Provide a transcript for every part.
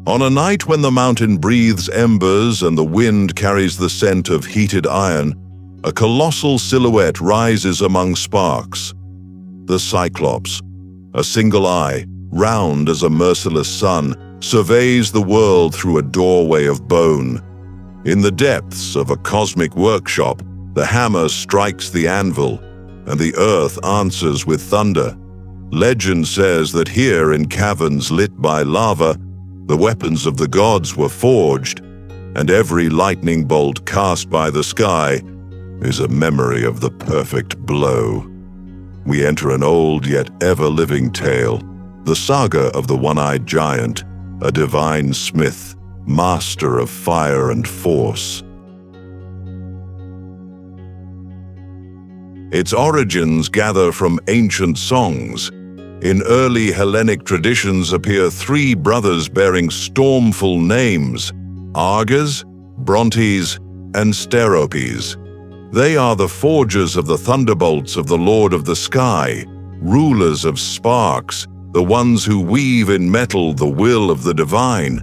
On a night when the mountain breathes embers and the wind carries the scent of heated iron, a colossal silhouette rises among sparks. The Cyclops, a single eye, round as a merciless sun, surveys the world through a doorway of bone. In the depths of a cosmic workshop, the hammer strikes the anvil, and the earth answers with thunder. Legend says that here in caverns lit by lava, the weapons of the gods were forged, and every lightning bolt cast by the sky is a memory of the perfect blow. We enter an old yet ever-living tale, the saga of the one-eyed giant, a divine smith, master of fire and force. Its origins gather from ancient songs. In early Hellenic traditions appear three brothers bearing stormful names: Arges, Brontes, and Steropes. They are the forgers of the thunderbolts of the Lord of the Sky, rulers of sparks, the ones who weave in metal the will of the divine.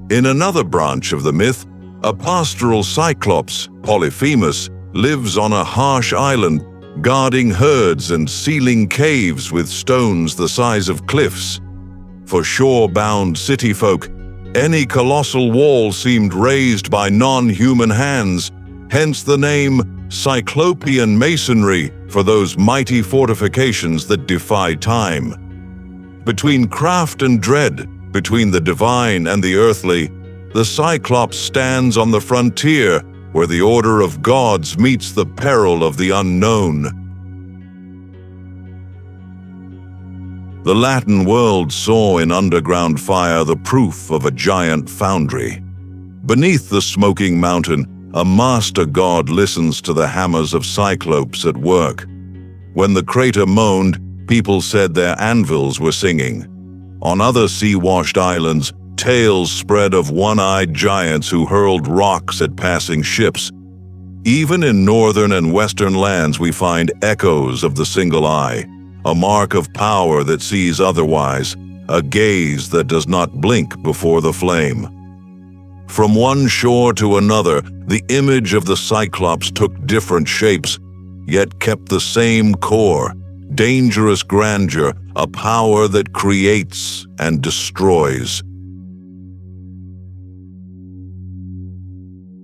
In another branch of the myth, a pastoral Cyclops, Polyphemus, lives on a harsh island, guarding herds and sealing caves with stones the size of cliffs. For shore-bound city folk, any colossal wall seemed raised by non-human hands, hence the name Cyclopean masonry for those mighty fortifications that defy time. Between craft and dread, between the divine and the earthly, the Cyclops stands on the frontier where the order of gods meets the peril of the unknown. The Latin world saw in underground fire the proof of a giant foundry. Beneath the smoking mountain, a master god listens to the hammers of Cyclops at work. When the crater moaned, people said their anvils were singing. On other sea-washed islands, tales spread of one-eyed giants who hurled rocks at passing ships. Even in northern and western lands we find echoes of the single eye, a mark of power that sees otherwise, a gaze that does not blink before the flame. From one shore to another, the image of the Cyclops took different shapes, yet kept the same core, dangerous grandeur, a power that creates and destroys.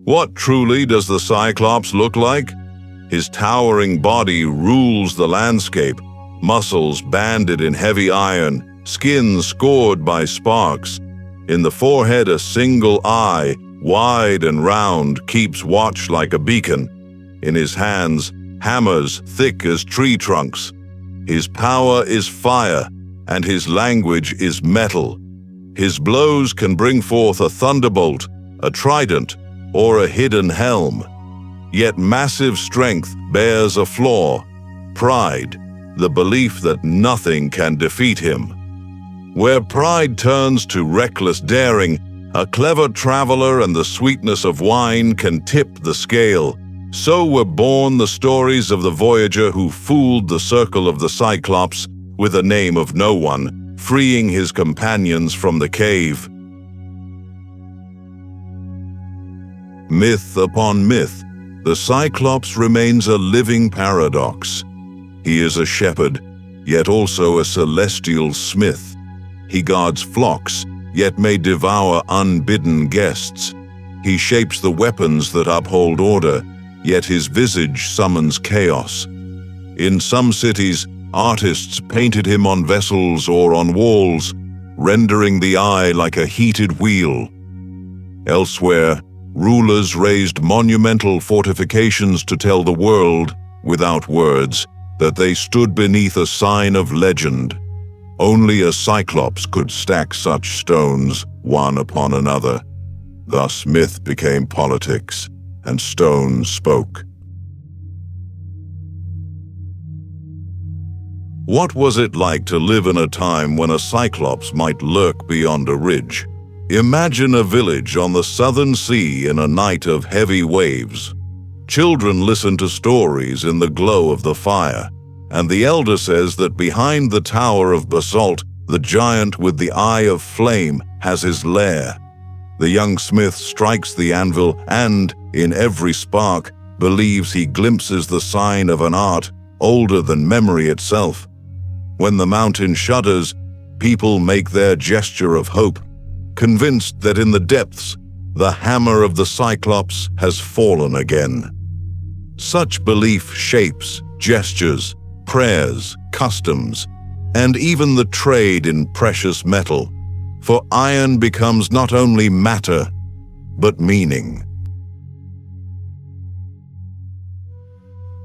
What truly does the Cyclops look like? His towering body rules the landscape, muscles banded in heavy iron, skin scored by sparks. In the forehead, a single eye, wide and round, keeps watch like a beacon. In his hands, hammers thick as tree trunks. His power is fire, and his language is metal. His blows can bring forth a thunderbolt, a trident, or a hidden helm. Yet massive strength bears a flaw: pride, the belief that nothing can defeat him. Where pride turns to reckless daring, a clever traveler and the sweetness of wine can tip the scale. So were born the stories of the voyager who fooled the circle of the Cyclops with a name of no one, freeing his companions from the cave. Myth upon myth, the Cyclops remains a living paradox. He is a shepherd, yet also a celestial smith. He guards flocks, yet may devour unbidden guests. He shapes the weapons that uphold order, yet his visage summons chaos. In some cities, artists painted him on vessels or on walls, rendering the eye like a heated wheel. Elsewhere, rulers raised monumental fortifications to tell the world, without words, that they stood beneath a sign of legend. Only a Cyclops could stack such stones, one upon another. Thus myth became politics, and stone spoke. What was it like to live in a time when a Cyclops might lurk beyond a ridge? Imagine a village on the southern sea in a night of heavy waves. Children listen to stories in the glow of the fire, and the elder says that behind the tower of basalt The giant with the eye of flame has his lair. The young smith strikes the anvil and, in every spark, believes he glimpses the sign of an art older than memory itself. When the mountain shudders, people make their gesture of hope, convinced that in the depths, the hammer of the Cyclops has fallen again. Such belief shapes gestures, prayers, customs, and even the trade in precious metal, for iron becomes not only matter, but meaning.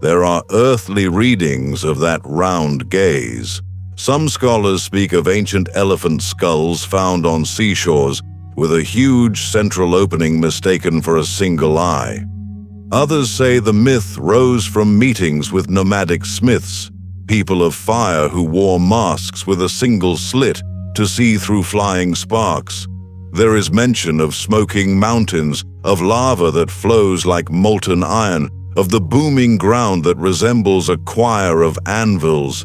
There are earthly readings of that round gaze. Some scholars speak of ancient elephant skulls found on seashores with a huge central opening mistaken for a single eye. Others say the myth rose from meetings with nomadic smiths, people of fire who wore masks with a single slit to see through flying sparks. There is mention of smoking mountains, of lava that flows like molten iron, of the booming ground that resembles a choir of anvils.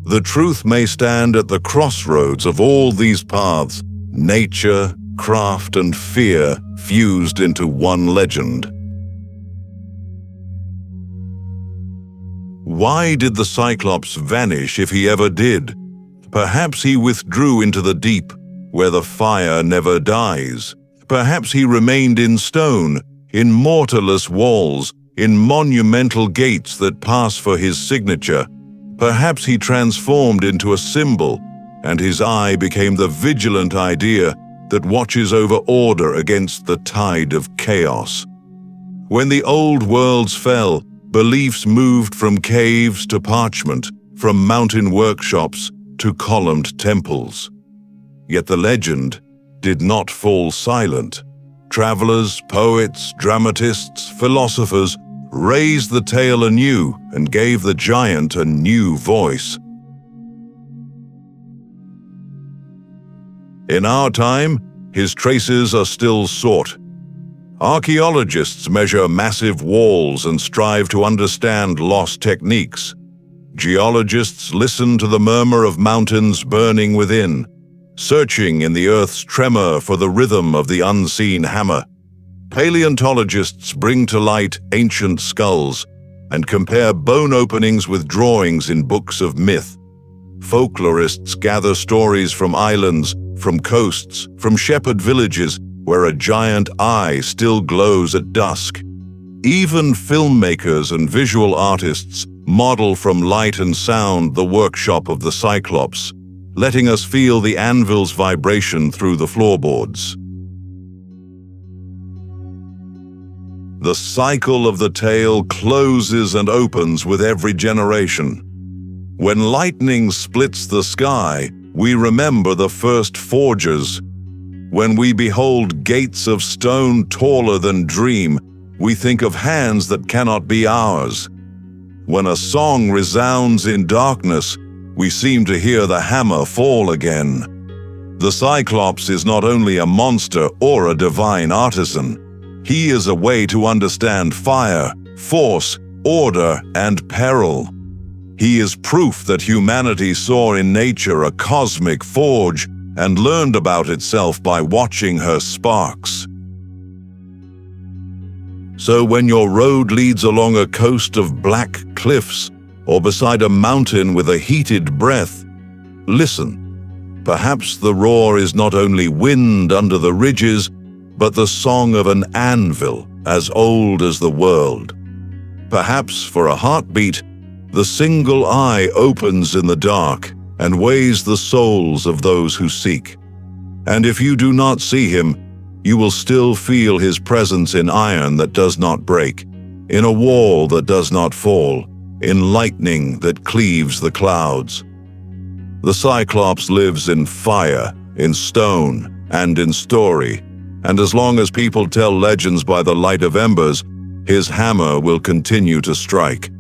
The truth may stand at the crossroads of all these paths, nature, craft, and fear fused into one legend. Why did the Cyclops vanish if he ever did? Perhaps he withdrew into the deep, where the fire never dies. Perhaps he remained in stone, in mortarless walls, in monumental gates that pass for his signature. Perhaps he transformed into a symbol, and his eye became the vigilant idea that watches over order against the tide of chaos. When the old worlds fell, beliefs moved from caves to parchment, from mountain workshops to columned temples. Yet the legend did not fall silent. Travelers, poets, dramatists, philosophers raised the tale anew and gave the giant a new voice. In our time, his traces are still sought. Archaeologists measure massive walls and strive to understand lost techniques. Geologists listen to the murmur of mountains burning within, searching in the earth's tremor for the rhythm of the unseen hammer. Paleontologists bring to light ancient skulls and compare bone openings with drawings in books of myth. Folklorists gather stories from islands, from coasts, from shepherd villages where a giant eye still glows at dusk. Even filmmakers and visual artists model from light and sound the workshop of the Cyclops, letting us feel the anvil's vibration through the floorboards. The cycle of the tale closes and opens with every generation. When lightning splits the sky, we remember the first forgers. When we behold gates of stone taller than dream, we think of hands that cannot be ours. When a song resounds in darkness, we seem to hear the hammer fall again. The Cyclops is not only a monster or a divine artisan. He is a way to understand fire, force, order, and peril. He is proof that humanity saw in nature a cosmic forge and learned about itself by watching her sparks. So when your road leads along a coast of black cliffs or beside a mountain with a heated breath, listen. Perhaps the roar is not only wind under the ridges, but the song of an anvil as old as the world. Perhaps for a heartbeat, the single eye opens in the dark and weighs the souls of those who seek. And if you do not see him, you will still feel his presence in iron that does not break, in a wall that does not fall, in lightning that cleaves the clouds. The Cyclops lives in fire, in stone, and in story, and as long as people tell legends by the light of embers, his hammer will continue to strike.